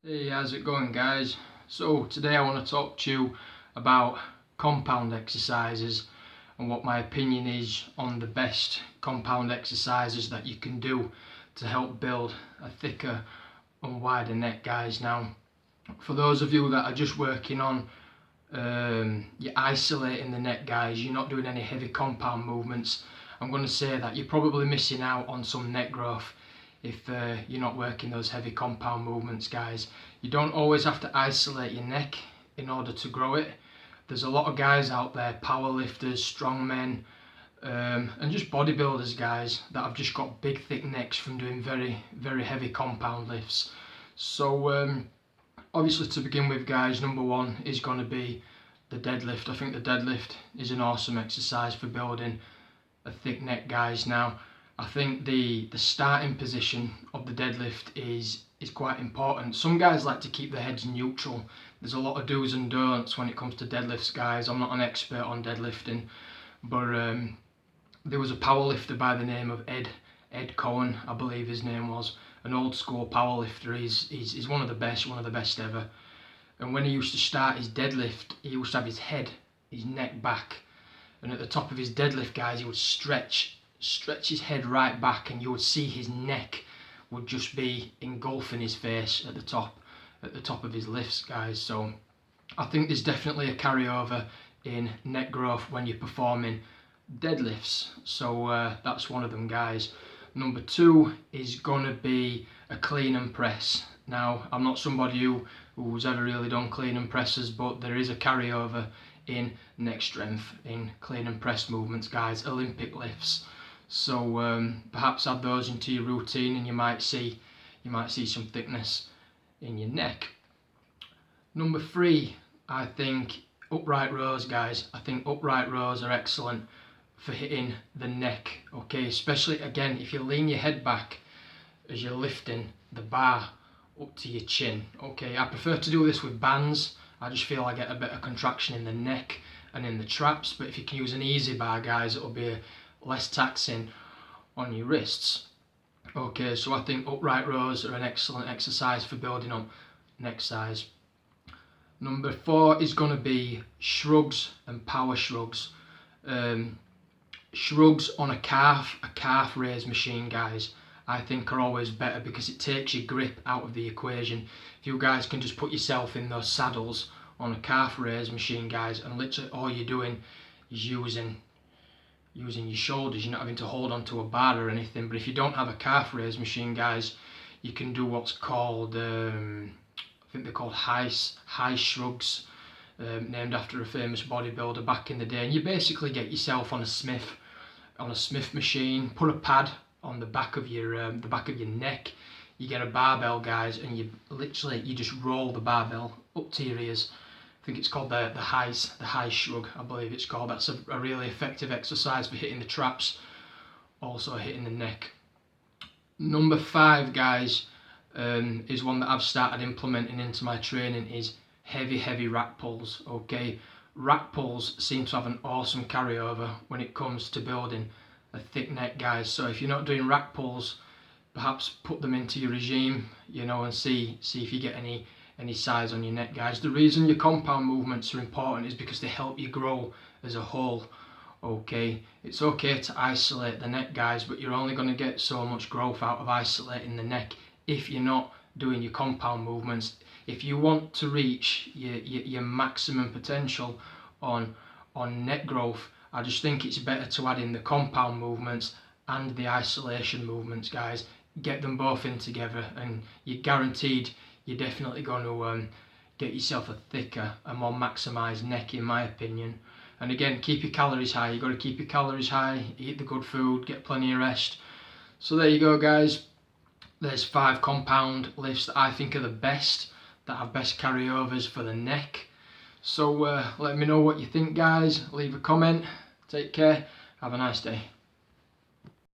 Hey, how's it going, guys? So today I want to talk to you about compound exercises and what my opinion is on the best compound exercises that you can do to help build a thicker and wider neck, guys. Now, for those of you that are just working on you're isolating the neck, guys, you're not doing any heavy compound movements, I'm going to say that you're probably missing out on some neck growth if you're not working those heavy compound movements, guys. You don't always have to isolate your neck in order to grow it. There's a lot of guys out there, power lifters, strongmen, and just bodybuilders, guys, that have just got big thick necks from doing very heavy compound lifts. So obviously, to begin with, guys, number one is going to be the deadlift. I think the deadlift is an awesome exercise for building a thick neck, guys. Now, I think the starting position of the deadlift is quite important. Some guys like to keep their heads neutral. There's a lot of do's and don'ts when it comes to deadlifts, guys. I'm not an expert on deadlifting, but there was a powerlifter by the name of Ed Cohen, I believe his name was, an old school powerlifter. He's one of the best ever. And when he used to start his deadlift, he used to have his neck back, and at the top of his deadlift, guys, he would stretch his head right back, and you would see his neck would just be engulfing his face at the top of his lifts, guys. So I think there's definitely a carryover in neck growth when you're performing deadlifts. So that's one of them, guys. Number two is gonna be a clean and press. Now, I'm not somebody who's ever really done clean and presses, but there is a carryover in neck strength in clean and press movements, guys, Olympic lifts. So perhaps add those into your routine, and you might see some thickness in your neck. Number three, I think upright rows, guys. I think upright rows are excellent for hitting the neck, okay? Especially, again, if you lean your head back as you're lifting the bar up to your chin, okay? I prefer to do this with bands. I just feel I get a better contraction in the neck and in the traps, but if you can use an easy bar, guys, it'll be less taxing on your wrists. Okay, so I think upright rows are an excellent exercise for building up neck size. Number four is going to be shrugs and power shrugs. Shrugs on a calf raise machine, guys, I think are always better because it takes your grip out of the equation. If you guys can just put yourself in those saddles on a calf raise machine, guys, and literally all you're doing is using your shoulders. You're not having to hold onto a bar or anything. But if you don't have a calf raise machine, guys, you can do what's called I think they're called high shrugs, named after a famous bodybuilder back in the day. And you basically get yourself on a Smith machine, put a pad on the back of your neck. You get a barbell, guys, and you just roll the barbell up to your ears. I think it's called the high shrug, I believe it's called. That's a really effective exercise for hitting the traps, also hitting the neck. Number five, guys, is one that I've started implementing into my training, is heavy rack pulls, okay? Rack pulls seem to have an awesome carryover when it comes to building a thick neck, guys. So if you're not doing rack pulls, perhaps put them into your regime, you know, and see if you get any size on your neck, guys. The reason your compound movements are important is because they help you grow as a whole, okay? It's okay to isolate the neck, guys, but you're only going to get so much growth out of isolating the neck if you're not doing your compound movements. If you want to reach your maximum potential on neck growth, I just think it's better to add in the compound movements and the isolation movements, guys. Get them both in together, and you're guaranteed you're definitely going to get yourself a thicker, a more maximised neck, in my opinion. And again, keep your calories high. You've got to keep your calories high, eat the good food, get plenty of rest. So there you go, guys. There's 5 compound lifts that I think are the best, that have best carryovers for the neck. So let me know what you think, guys. Leave a comment. Take care. Have a nice day.